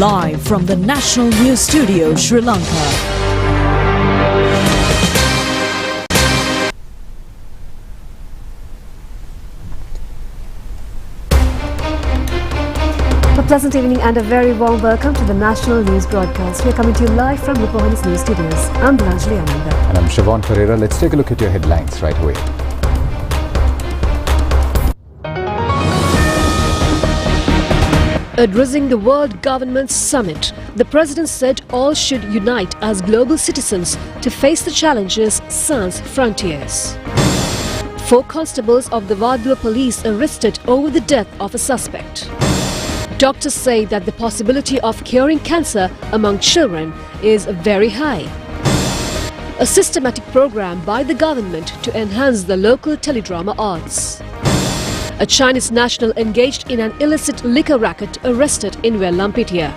Live from the National News Studio, Sri Lanka. A pleasant evening and a very warm welcome to the National News Broadcast. We are coming to you live from Rupavahini's News Studios. I'm Blanchely Ananda. And I'm Siobhan Pereira. Let's take a look at your headlines right away. Addressing the World Government Summit, the President said all should unite as global citizens to face the challenges sans frontiers. 4 constables of the Wadduwa police arrested over the death of a suspect. Doctors say that the possibility of curing cancer among children is very high. A systematic program by the government to enhance the local teledrama arts. A Chinese national engaged in an illicit liquor racket arrested in Vellampitiya.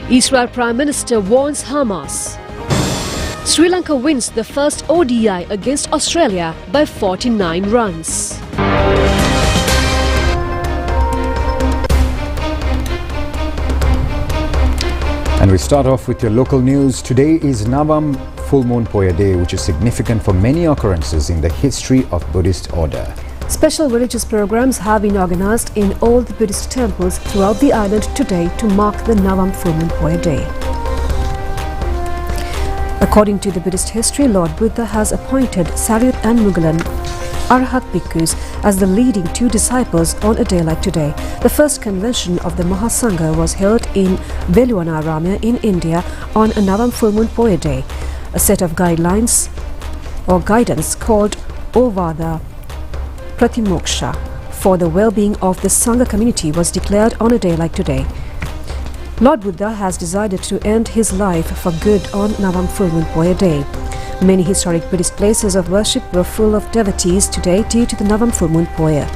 Israel Prime Minister warns Hamas. Sri Lanka wins the first ODI against Australia by 49 runs. And we start off with your local news. Today is Navam Full Moon Poya Day, which is significant for many occurrences in the history of Buddhist order. Special religious programs have been organized in all the Buddhist temples throughout the island today to mark the Navam Full Moon Poya Day. According to the Buddhist history, Lord Buddha has appointed Sariyut and Mugalan Arhat Bhikkhus as the leading 2 disciples on a day like today. The first convention of the Mahasangha was held in Veluvanarama in India on a Navam Full Moon Poya Day. A set of guidelines or guidance called Ovada Pratimoksha for the well-being of the Sangha community was declared on a day like today. Lord Buddha has decided to end his life for good on Navam Full Moon Poya Day. Many historic Buddhist places of worship were full of devotees today due to the Navam Full Moon Poya.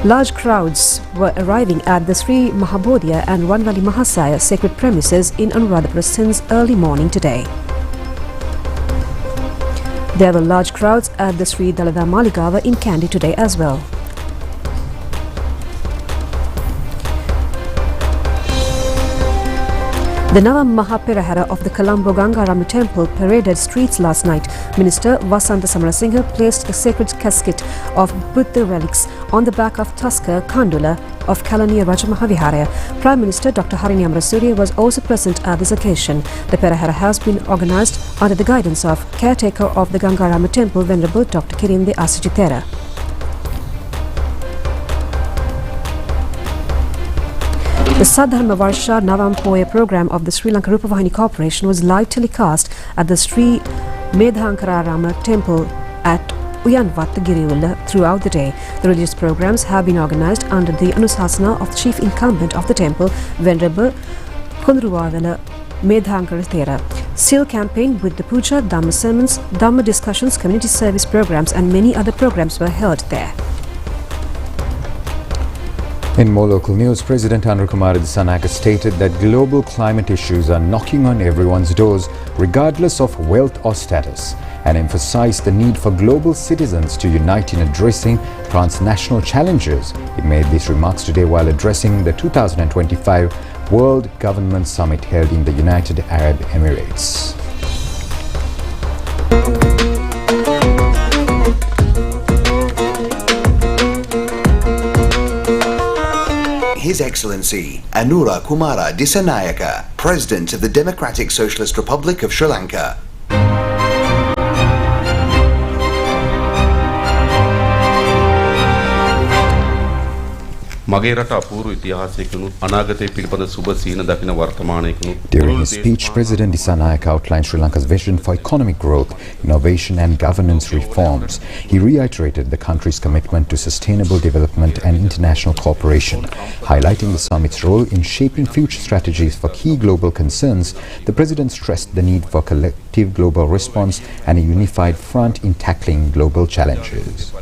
Large crowds were arriving at the Sri Mahabodhiya and Vanvali Mahasaya sacred premises in Anuradhapura since early morning today. There were large crowds at the Sri Dalada Maligava in Kandy today as well. The Navam Mahaperahara of the Colombo Gangarama temple paraded streets last night. Minister Vasanta Samarasinghe placed a sacred casket of Buddha relics on the back of Tuskar Kandula of Kalaniya Rajamahavihara. Prime Minister Dr. Harini Amarasuriya was also present at this occasion. The Perahara has been organized under the guidance of caretaker of the Gangarama temple, Venerable Dr. Kirinde Asijithera. The Sadharma Varsha Navam Poya program of the Sri Lanka Rupavahini Corporation was live telecast at the Sri Medhankararama temple at Uyanvatta Giriulla throughout the day. The religious programs have been organized under the Anusasana of the chief incumbent of the temple, Venerable Kunruwavela Medhankaratera. Seal campaign with the puja, Dhamma sermons, Dhamma discussions, community service programs and many other programs were held there. In more local news, President Anukumara Dissanayake stated that global climate issues are knocking on everyone's doors regardless of wealth or status, and emphasized the need for global citizens to unite in addressing transnational challenges. He made these remarks today while addressing the 2025 World Government Summit held in the United Arab Emirates. His Excellency Anura Kumara Dissanayake, President of the Democratic Socialist Republic of Sri Lanka. During his speech, President Dissanayake outlined Sri Lanka's vision for economic growth, innovation and governance reforms. He reiterated the country's commitment to sustainable development and international cooperation. Highlighting the summit's role in shaping future strategies for key global concerns, the President stressed the need for collective global response and a unified front in tackling global challenges.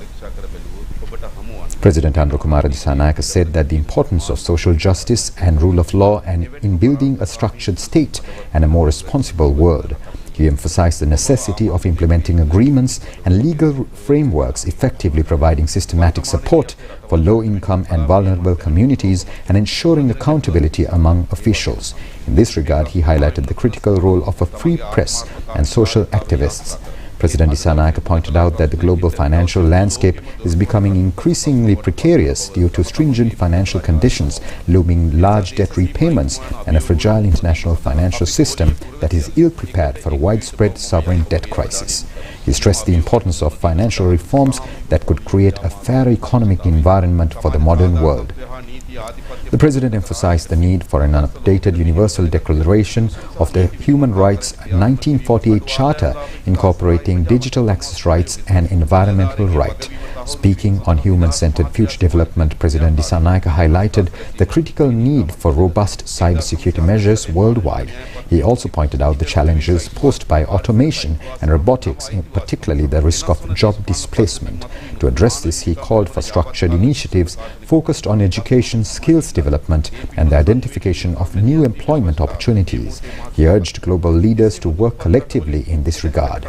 President Anukumara Dissanayake said that the importance of social justice and rule of law and in building a structured state and a more responsible world. He He emphasized the necessity of implementing agreements and legal frameworks effectively providing systematic support for low-income and vulnerable communities and ensuring accountability among officials. In this regard, he highlighted the critical role of a free press and social activists. President Dissanayaka pointed out that the global financial landscape is becoming increasingly precarious due to stringent financial conditions, looming large debt repayments and a fragile international financial system that is ill-prepared for a widespread sovereign debt crisis. He stressed the importance of financial reforms that could create a fair economic environment for the modern world. The President emphasized the need for an updated Universal Declaration of the Human Rights 1948 Charter incorporating digital access rights and environmental right. Speaking on human-centered future development, President Dissanayaka highlighted the critical need for robust cybersecurity measures worldwide. He also pointed out the challenges posed by automation and robotics, particularly the risk of job displacement. To address this, he called for structured initiatives focused on education, skills development and the identification of new employment opportunities. He urged global leaders to work collectively in this regard.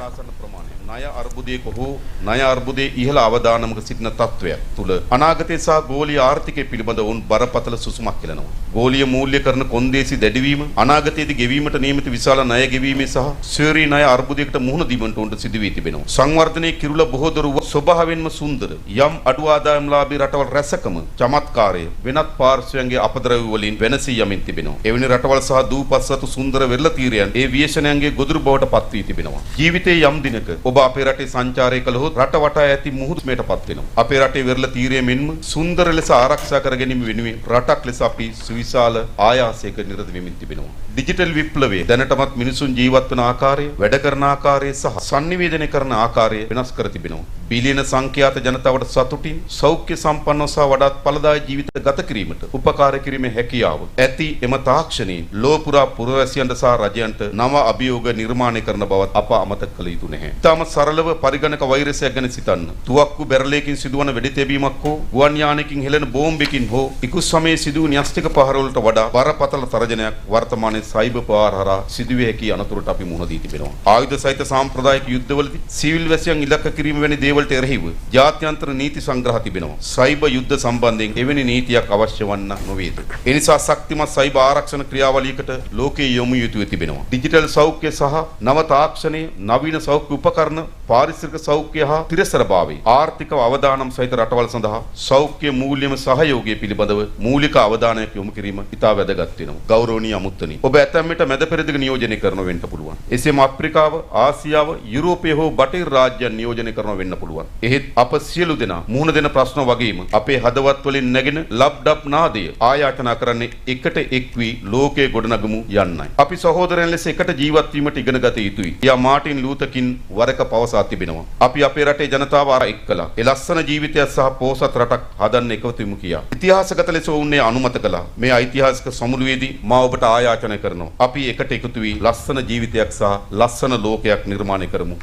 ණය අර්බුදයක හෝ ණය අර්බුදයේ ඉහළ අවදානමක සිටින තත්වයක් තුල අනාගතයේ සහ ගෝලීය ආර්ථිකය පිළිබඳ වුන් බරපතල සුසුමක් කෙලනවා. ගෝලීය මූල්‍යකරණ කොන්දේසි දැඩිවීම අනාගතයේදී ගෙවීමට නියමිත විශාල ණය ගෙවීමේ සහ ස්වෛරී ණය අර්බුදයකට මුහුණ දීමට උන්ට සිදු වී තිබෙනවා. සංවර්ධනයේ කිරුළ බොහෝ දොර ස්වභාවයෙන්ම සුන්දර යම් අඩු ආදායම්ලාභී රටවල් රැසකම චමත්කාරය වෙනත් පාර්ශ්වයන්ගේ අපද්‍රව්‍ය වලින් වෙනසී යමින් තිබෙනවා. එවැනි රටවල් සහ දූපස්සතු සුන්දර වෙරළ තීරයන් ඒ විශේෂණයන්ගේ ගොදුරු බවට පත් වී තිබෙනවා. ජීවිතයේ යම් දිනක ඔබ අපේ රටේ සංචාරය කළහොත් රට වටා ඇති මුහුදුමේටපත් වෙනවා. අපේ රටේ වෙරළ තීරය මෙන්ම සුන්දර ලෙස ආරක්ෂා කර ගැනීම වෙනුවෙන් රටක් ලෙස අපි සුවිශාල ආයාසයක නිරත වෙමින් තිබෙනවා. ඩිජිටල් විප්ලවයේ දැනටමත් මිනිසුන් ජීවත් වන ආකාරය, වැඩ කරන ආකාරය සහ sannivedana කරන ආකාරය වෙනස් කර තිබෙනවා. බිලියන සංඛ්‍යාත ජනතාවට සතුටින් සෞඛ්‍ය සම්පන්නව සහ වඩාත් ඵලදායී ජීවිත ගත කිරීමට උපකාර කිරීමේ හැකියාව ඇති එම තාක්ෂණයෙන් ලෝපුරා පුරවැසියන්ට සහ රජයන්ට නව අභියෝග නිර්මාණය කරන බවත් අප අමතක කළ යුතු නැහැ. තාම සරලව පරිගණක වෛරසයක් ගැන සිතන්න. තුවක්කු බැරලයකින් සිදුවන වෙඩි තැබීමක් හෝ ගුවන් යානයකින් හෙළෙන බෝම්බයකින් හෝ ඉකුත් සමයේ සිදු න්‍යෂ්ටික පහර වලට වඩා බරපතල තරජනයක් වර්තමානයේ සයිබර් පහර හරහා සිදුවිය හැකි අනතුරට අපි මුහුණ දී තිබෙනවා. ආයුධ සහිත සාම්ප්‍රදායික යුද්ධවලදී සිවිල් වැසියන් ඉලක්ක කිරීම වැනි දේවල්ට එරෙහිව ජාත්‍යන්තර නීති සංග්‍රහ තිබෙනවා. සයිබර් යුද්ධ සම්බන්ධයෙන් එවැනි නීතියක් අවශ්‍ය වන්න නොවේද? ඒ නිසා ශක්තිමත් සයිබර් ආරක්ෂණ ක්‍රියාවලියකට ලෝකයේ යොමු යුතුව තිබෙනවා. ඩිජිටල් සෞඛ්‍ය සහ නව තාක්ෂණයේ නවීන සෞඛ්‍ය උපකරණ පාරිසරික සෞඛ්‍ය හා තිරසරභාවයේ ආර්ථික අවදානම් සහිත රටවල් සඳහා සෞඛ්‍ය මූල්‍යම සහයෝගය පිළිබඳව මූලික අවධානයක් යොමු කිරීම ඉතා වැදගත් වෙනවා. ගෞරවනීය අමුත්තනි. ඔබ ඇතැම් විට මැද පෙරදිග නියෝජනය කරනව වෙන්න පුළුවන්. එසේම අප්‍රිකාව, ආසියාව, යුරෝපය හෝ බටහිර රාජ්‍යයන් නියෝජනය කරනව වෙන්න පුළුවන්. එහෙත් අප සියලු දෙනා මුහුණ දෙන ප්‍රශ්න වගේම අපේ හදවත් වලින් නැගෙන ලබ්ඩබ් නාදය ආයාචනා කරන්නේ එකට එක් වී ලෝකයේ ගොඩනගමු යන්නයි. අපි සහෝදරයන් ලෙස එකට ජීවත් වීමට ඉගෙන ගත යුතුයි. යා මාටින් ලූතරකින් වරක පවසා තිබෙනවා. අපි අපේ රටේ ජනතාව අර එක්කලා ඒ ලස්සන ජීවිතයක් සහ පෝසත් රටක් හදන්න එකතු වෙමු කියා. ඉතිහාසගත ලෙස වුන්නේ අනුමත කළා. මේ ඓතිහාසික සමුළුවේදී මා ඔබට ආයාචනා කරනවා. අපි එකට එකතු වී ලස්සන ජීවිතයක් සහ ලස්සන ලෝකයක් නිර්මාණය කරමු.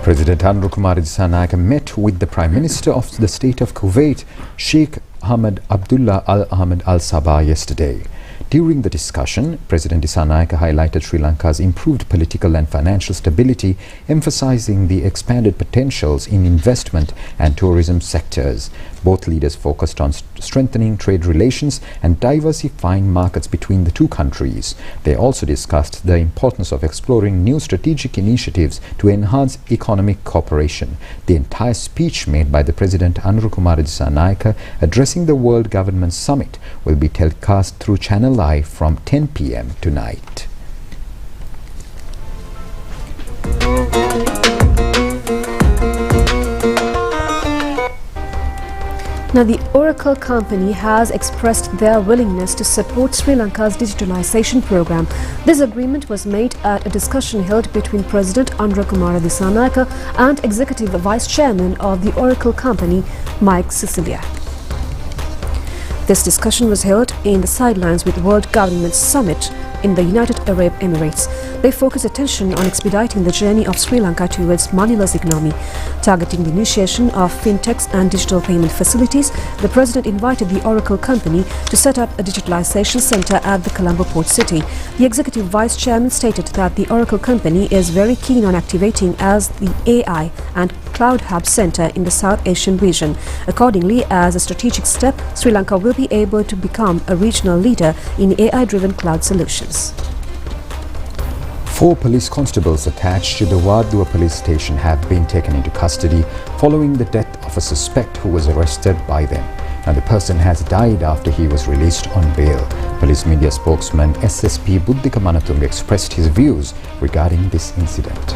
President Andrew Kumar Dissanayaka met with the Prime Minister of the State of Kuwait, Sheikh Ahmed Abdullah Al Ahmed Al Sabah yesterday. During the discussion, President Dissanayaka highlighted Sri Lanka's improved political and financial stability, emphasizing the expanded potentials in investment and tourism sectors. Both leaders focused on strengthening trade relations and diversifying markets between the two countries. They also discussed the importance of exploring new strategic initiatives to enhance economic cooperation. The entire speech made by the President Andrew Kumar Dissanayaka addressing the World Government Summit will be telecast through ChannelEye from 10 p.m. tonight. Now, the Oracle company has expressed their willingness to support Sri Lanka's digitalization program. This agreement was made at a discussion held between President Andrew Kumar Dissanayaka and Executive Vice Chairman of the Oracle company, Mike Sicilia. This discussion was held in the sidelines with World Government Summit in the United Arab Emirates. They focus attention on expediting the journey of Sri Lanka towards moneyless economy. Targeting the initiation of fintechs and digital payment facilities, the President invited the Oracle company to set up a digitalization center at the Colombo port city. The Executive Vice Chairman stated that the Oracle company is very keen on activating as the AI and Cloud Hub Center in the South Asian region. Accordingly, as a strategic step, Sri Lanka will be able to become a regional leader in AI-driven cloud solutions. 4 police constables attached to the Wadduwa police station have been taken into custody following the death of a suspect who was arrested by them. Now, the person has died after he was released on bail. Police media spokesman SSP Buddhika Manatunga expressed his views regarding this incident.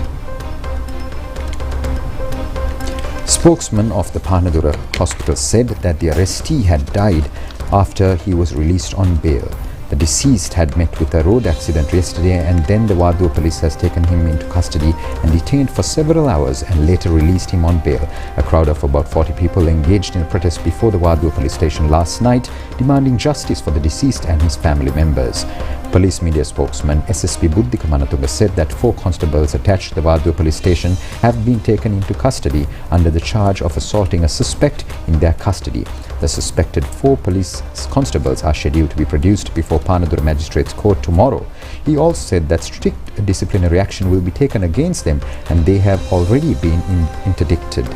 Spokesman of the Panadura hospital said that the arrestee had died after he was released on bail. The deceased had met with a road accident yesterday, and then the Wadduwa police has taken him into custody and detained for several hours and later released him on bail. A crowd of about 40 people engaged in a protest before the Wadduwa police station last night, demanding justice for the deceased and his family members. Police media spokesman SSP Buddhika Manatunga said that 4 constables attached to the Wadduwa police station have been taken into custody under the charge of assaulting a suspect in their custody. The suspected 4 police constables are scheduled to be produced before Panadura Magistrates Court tomorrow. He also said that strict disciplinary action will be taken against them and they have already been interdicted.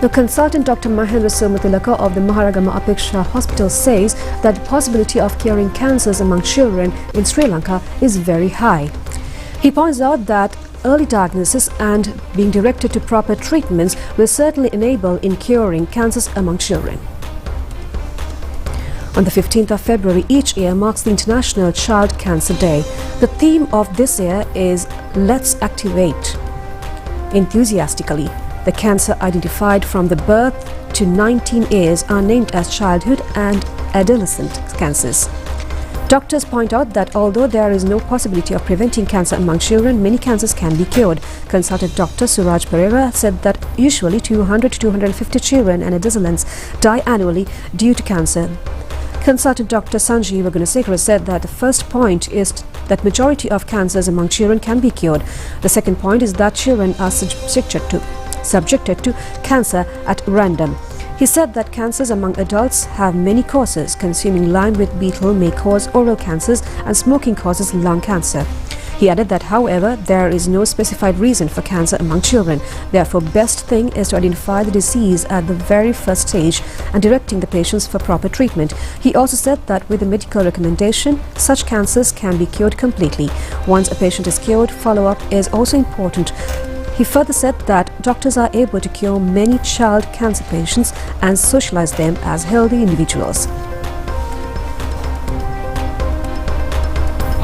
The consultant Dr. Mahendra Somatilaka of the Maharagama Apeksha Hospital says that the possibility of curing cancers among children in Sri Lanka is very high. He points out that early diagnosis and being directed to proper treatments will certainly enable in curing cancers among children. On the 15th of February each year marks the International Child Cancer Day. The theme of this year is Let's Activate Enthusiastically. The cancer identified from the birth to 19 years are named as childhood and adolescent cancers. Doctors point out that although there is no possibility of preventing cancer among children, many cancers can be cured. Consultant Dr. Suraj Pereira said that usually 200 to 250 children and adolescents die annually due to cancer. Consultant Dr. Sanjeeva Gunasekara said that the first point is that majority of cancers among children can be cured. The second point is that children are subjected to cancer at random. He said that cancers among adults have many causes. Consuming lime with betel may cause oral cancers and smoking causes lung cancer. He added that, however, there is no specified reason for cancer among children. Therefore, best thing is to identify the disease at the very first stage and directing the patients for proper treatment. He also said that with the medical recommendation, such cancers can be cured completely. Once a patient is cured, follow-up is also important. He further said that doctors are able to cure many child cancer patients and socialize them as healthy individuals.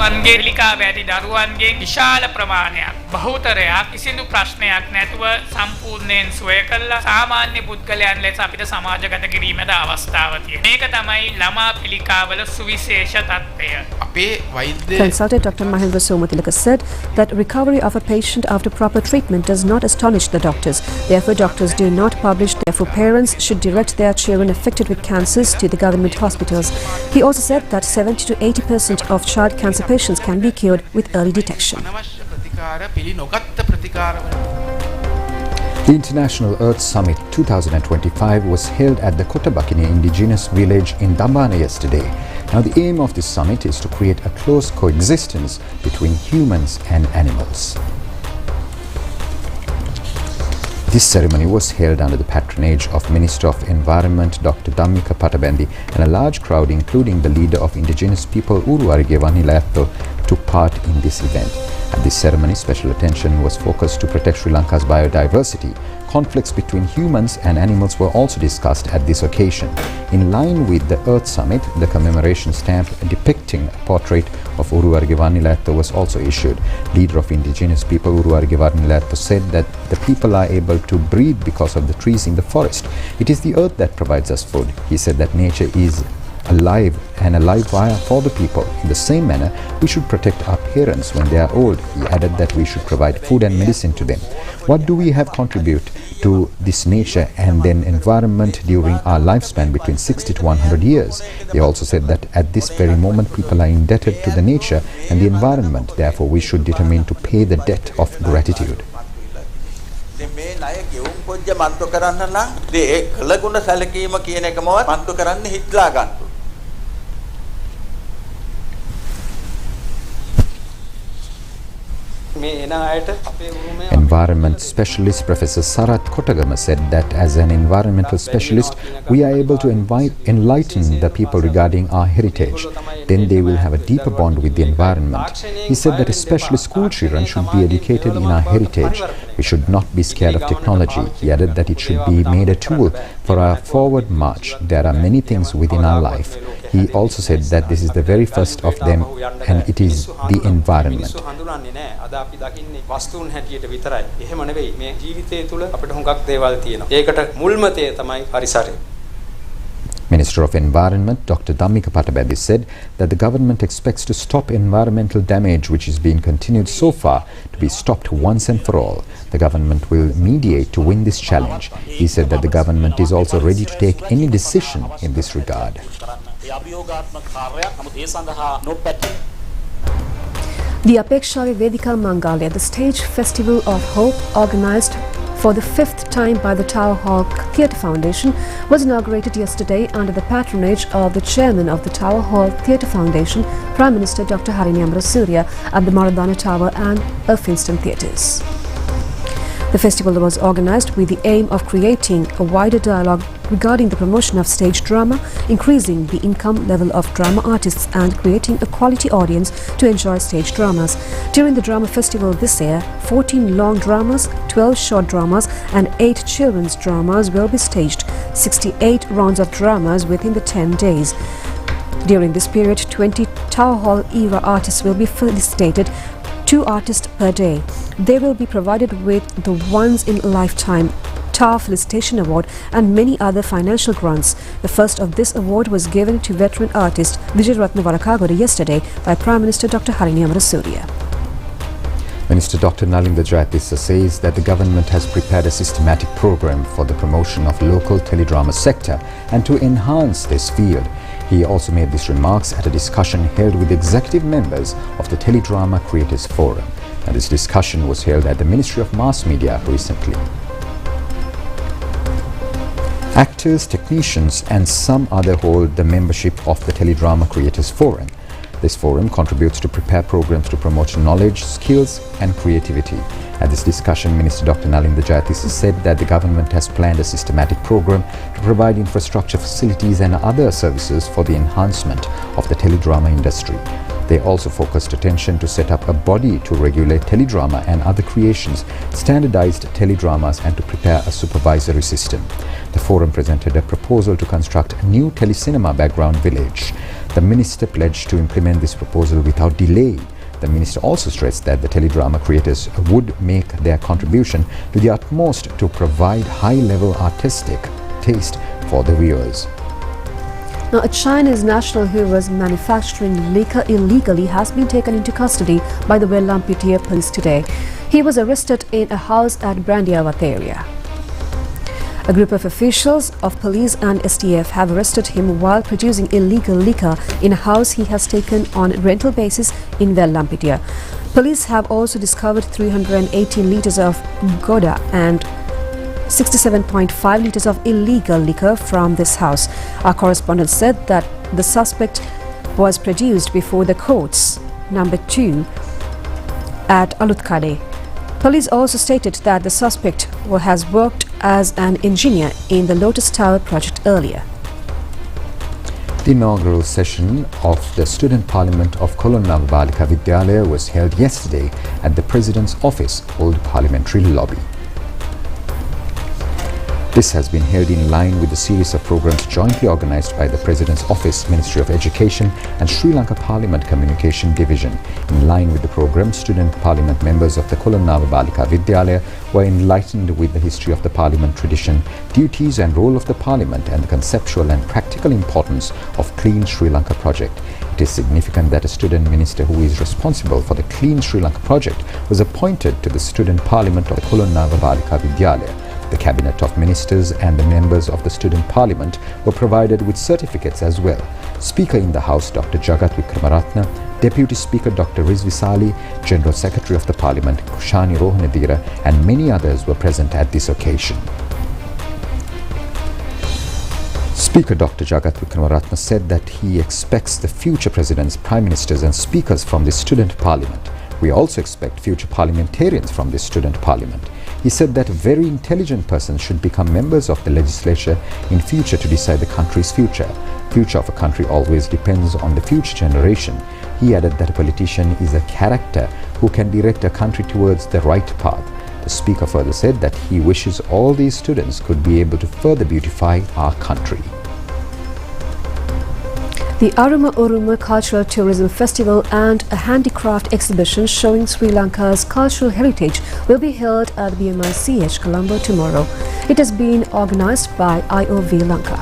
වන්ගේ පිළිකාව ඇති දරුවන්ගෙන් විශාල ප්‍රමාණයක් බහුතරයක් කිසිදු ප්‍රශ්නයක් නැතුව සම්පූර්ණයෙන් සුවය කළා සාමාන්‍ය පුද්ගලයන් ලෙස අපිට සමාජගත කිරීමේ අවස්ථාව තියෙනවා. මේක තමයි ළමා පිළිකාවල සුවිශේෂ තත්ත්වය. අපේ වෛද්‍ය Consultant Dr. Mahendra Somatilaka said that recovery of a patient after proper treatment does not astonish the doctors. Therefore, doctors do not publish. Therefore, parents should direct their children affected with cancers to the government hospitals. He also said that 70 to 80% of child cancer patients can be cured with early detection. The International Earth Summit 2025 was held at the Kotabakini indigenous village in Dambana yesterday. Now, the aim of this summit is to create a close coexistence between humans and animals. This ceremony was held under the patronage of Minister of Environment Dr. Dhammika Patabandi, and a large crowd including the leader of indigenous people Uruwarige Nilayatho took part in this event. At this ceremony, special attention was focused to protect Sri Lanka's biodiversity. Conflicts between humans and animals were also discussed at this occasion. In line with the Earth Summit, the commemoration stamp depicting a portrait of Uruwarige Nilayatho was also issued. Leader of indigenous people Uruwarige Nilayatho said that the people are able to breathe because of the trees in the forest. It is the earth that provides us food. He said that nature is a live wire for the people. In the same manner, we should protect our parents when they are old. He added that we should provide food and medicine to them. What do we have contribute to this nature and then environment during our lifespan between 60 to 100 years? He also said that at this very moment people are indebted to the nature and the environment. Therefore, we should determine to pay the debt of gratitude. මේ ණය ගෙවුම් පොජ්ජ මන්තු කරන්න නම් ඒ කළගුණ සැලකීම කියන එකමවත් මන්තු කරන්න හිටලා ගන්න. Environment specialist Professor Sarat Kotagama said that as an environmental specialist, we are able to enlighten the people regarding our heritage. Then they will have a deeper bond with the environment. He said that especially school children should be educated in our heritage. We should not be scared of technology. He added that it should be made a tool for our forward march. There are many things within our life. He also said that this is the very first of them, and it is the environment. Minister of Environment Dr. Dhammika Pattabeddi said that the government expects to stop environmental damage which is being continued so far to be stopped once and for all. The government will mediate to win this challenge. He said that the government is also ready to take any decision in this regard. The Apekshari Vedika Mangalia, the stage festival of hope organised for the 5th time by the Tower Hall Theatre Foundation, was inaugurated yesterday under the patronage of the chairman of the Tower Hall Theatre Foundation, Prime Minister Dr. Harini Amarasuriya, at the Maradana Tower and Elphinstone Theatres. The festival was organised with the aim of creating a wider dialogue regarding the promotion of stage drama, increasing the income level of drama artists and creating a quality audience to enjoy stage dramas. During the drama festival this year, 14 long dramas, 12 short dramas and 8 children's dramas will be staged, 68 rounds of dramas within the 10 days. During this period, 20 Tower Hall era artists will be felicitated, 2 artists per day. They will be provided with the once-in-a-lifetime Tower Felicitation Award and many other financial grants. The first of this award was given to veteran artist Vijayaratna Varakagode yesterday by Prime Minister Dr. Harini Amarasuriya. Minister Dr. Nalinda Jayatissa says that the government has prepared a systematic program for the promotion of local teledrama sector and to enhance this field. He also made these remarks at a discussion held with executive members of the Teledrama Creators Forum. And this discussion was held at the Ministry of Mass Media recently. Actors, technicians and some other hold the membership of the Teledrama Creators Forum. This forum contributes to prepare programs to promote knowledge, skills and creativity. At this discussion, Minister Dr. Nalinda Jayatissa said that the government has planned a systematic program to provide infrastructure facilities and other services for the enhancement of the teledrama industry. They also focused attention to set up a body to regulate teledrama and other creations, standardized teledramas and to prepare a supervisory system. The forum presented a proposal to construct a new telecinema background village. The minister pledged to implement this proposal without delay. The minister also stressed that the teledrama creators would make their contribution to the utmost to provide high-level artistic taste for the viewers. Now, a Chinese national who was manufacturing liquor illegally has been taken into custody by the Wellampitia police today. He was arrested in a house at Brandiavat area. A group of officials of police and STF have arrested him while producing illegal liquor in a house he has taken on rental basis in Wellampitia. Police have also discovered 318 litres of Goda and 67.5 litres of illegal liquor from this house. Our correspondent said that the suspect was produced before the courts, number 2, at Alutkade. Police also stated that the suspect has worked as an engineer in the Lotus Tower project earlier. The inaugural session of the Student Parliament of Kolonna Balika Vidyalaya was held yesterday at the President's Office, Old Parliamentary Lobby. This has been held in line with the series of programs jointly organized by the President's Office, Ministry of Education and Sri Lanka Parliament Communication Division. In line with the program, student parliament members of the Kolonnawa Balika Vidyalaya were enlightened with the history of the parliament tradition, duties and role of the parliament and the conceptual and practical importance of Clean Sri Lanka project. It is significant that a student minister who is responsible for the Clean Sri Lanka project was appointed to the student parliament of the Kolonnawa Balika Vidyalaya. The Cabinet of Ministers and the members of the Student Parliament were provided with certificates as well. Speaker in the House Dr. Jagat Wickramaratne, Deputy Speaker Dr. Rizvi Sali, General Secretary of the Parliament Kushani Rohanedira and many others were present at this occasion. Speaker Dr. Jagat Wickramaratne said that he expects the future presidents, prime ministers and speakers from the Student Parliament. We also expect future parliamentarians from the Student Parliament. He said that very intelligent persons should become members of the legislature in future to decide the country's future. Future of a country always depends on the future generation. He added that a politician is a character who can direct a country towards the right path. The speaker further said that he wishes all these students could be able to further beautify our country. The Aruma Oruma Cultural Tourism Festival and a handicraft exhibition showing Sri Lanka's cultural heritage will be held at BMICH Colombo tomorrow. It has been organised by IOV Lanka.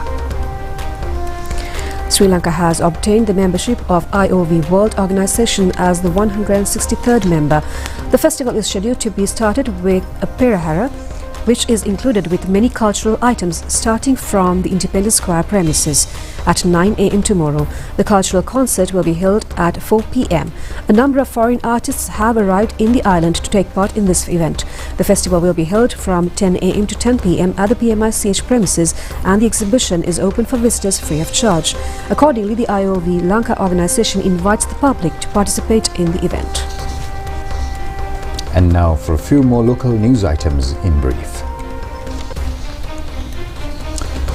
Sri Lanka has obtained the membership of IOV World Organization as the 163rd member. The festival is scheduled to be started with a perahara, which is included with many cultural items starting from the Independence Square premises. At 9 a.m. tomorrow, the cultural concert will be held at 4 p.m. A number of foreign artists have arrived in the island to take part in this event. The festival will be held from 10 a.m. to 10 p.m. at the PMICH premises and the exhibition is open for visitors free of charge. Accordingly, the IOV Lanka organization invites the public to participate in the event. And now for a few more local news items in brief.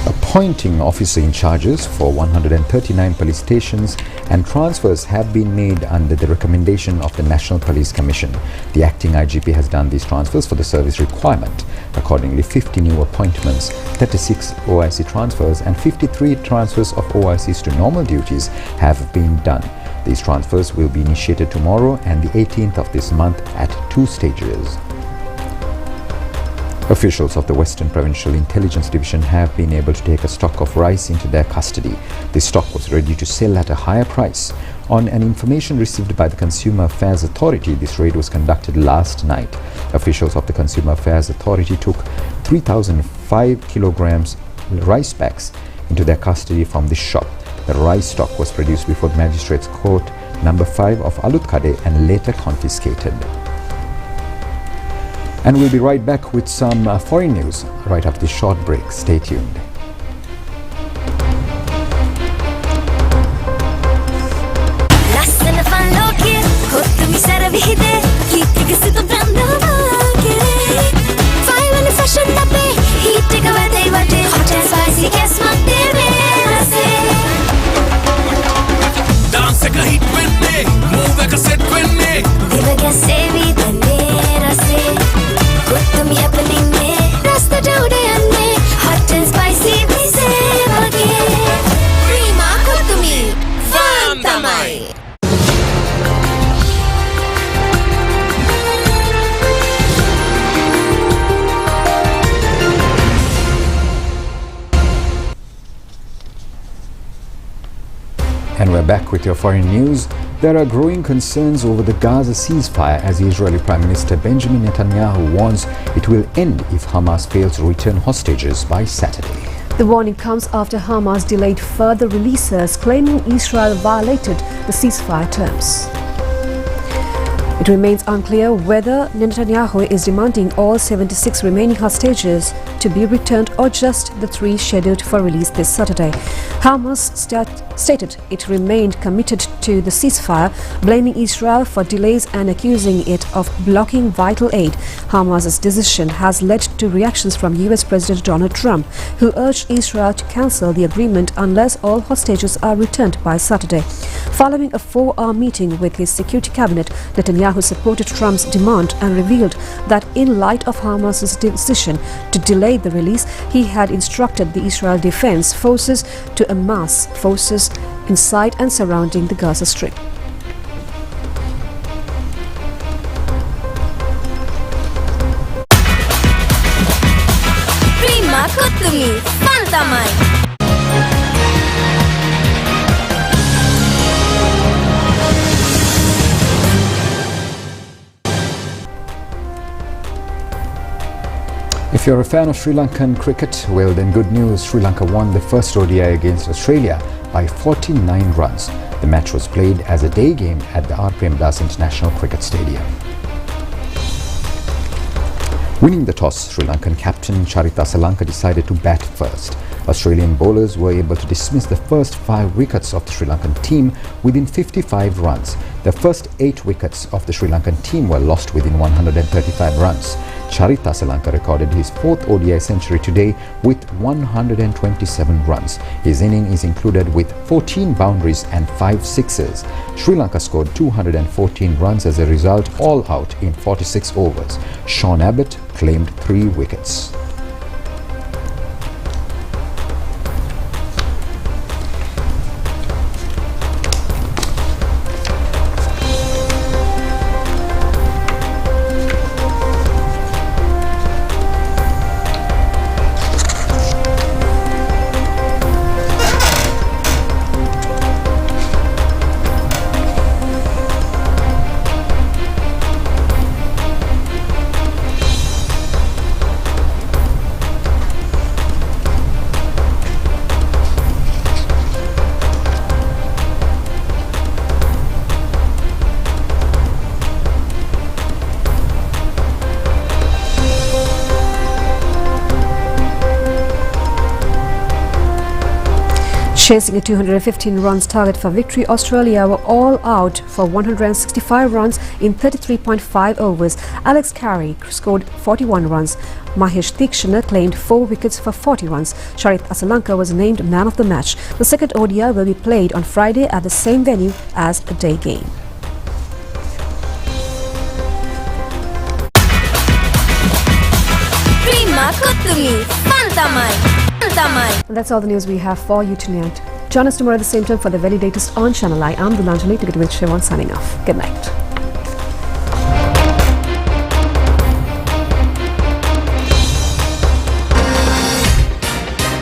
Appointing officer in charges for 139 police stations and transfers have been made under the recommendation of the National Police Commission. The acting IGP has done these transfers for the service requirement. Accordingly, 50 new appointments, 36 OIC transfers and 53 transfers of OICs to normal duties have been done. These transfers will be initiated tomorrow and the 18th of this month at 2 stages. Officials of the Western Provincial Intelligence Division have been able to take a stock of rice into their custody. This stock was ready to sell at a higher price. On an information received by the Consumer Affairs Authority, this raid was conducted last night. Officials of the Consumer Affairs Authority took 3,005 kilograms rice bags into their custody from this shop. The rice stock was produced before the Magistrates Court number 5 of Alutkade and later confiscated. And we'll be right back with some foreign news right after this short break. Stay tuned. And we're back with your foreign news. There are growing concerns over the Gaza ceasefire as Israeli Prime Minister Benjamin Netanyahu warns it will end if Hamas fails to return hostages by Saturday. The warning comes after Hamas delayed further releases, claiming Israel violated the ceasefire terms. It remains unclear whether Netanyahu is demanding all 76 remaining hostages to be returned or just the 3 scheduled for release this Saturday. Hamas stated it remained committed to the ceasefire, blaming Israel for delays and accusing it of blocking vital aid. Hamas's decision has led to reactions from US President Donald Trump, who urged Israel to cancel the agreement unless all hostages are returned by Saturday. Following a 4-hour meeting with his security cabinet, Netanyahu supported Trump's demand and revealed that in light of Hamas's decision to delay the release, he had instructed the Israel Defense Forces to amass forces inside and surrounding the Gaza Strip. If you're a fan of Sri Lankan cricket, well then good news, Sri Lanka won the first ODI against Australia by 49 runs. The match was played as a day game at the R. Premdas International Cricket Stadium. Winning the toss, Sri Lankan captain Charith Asalanka decided to bat first. Australian bowlers were able to dismiss the first 5 wickets of the Sri Lankan team within 55 runs. The first 8 wickets of the Sri Lankan team were lost within 135 runs. Charith Asalanka recorded his 4th ODI century today with 127 runs. His innings is included with 14 boundaries and 5 sixes. Sri Lanka scored 214 runs as a result, all out in 46 overs. Sean Abbott claimed 3 wickets. Chasing a 215 runs target for victory, Australia were all out for 165 runs in 33.5 overs. Alex Carey scored 41 runs. Mahesh Theekshana claimed 4 wickets for 40 runs. Charith Asalanka was named man of the match. The second ODI will be played on Friday at the same venue as a day game. And that's all the news we have for you tonight. Join us tomorrow at the same time for the very latest on Channel Eye. I'm Dulanjali, together with Shivan, signing off. Good night.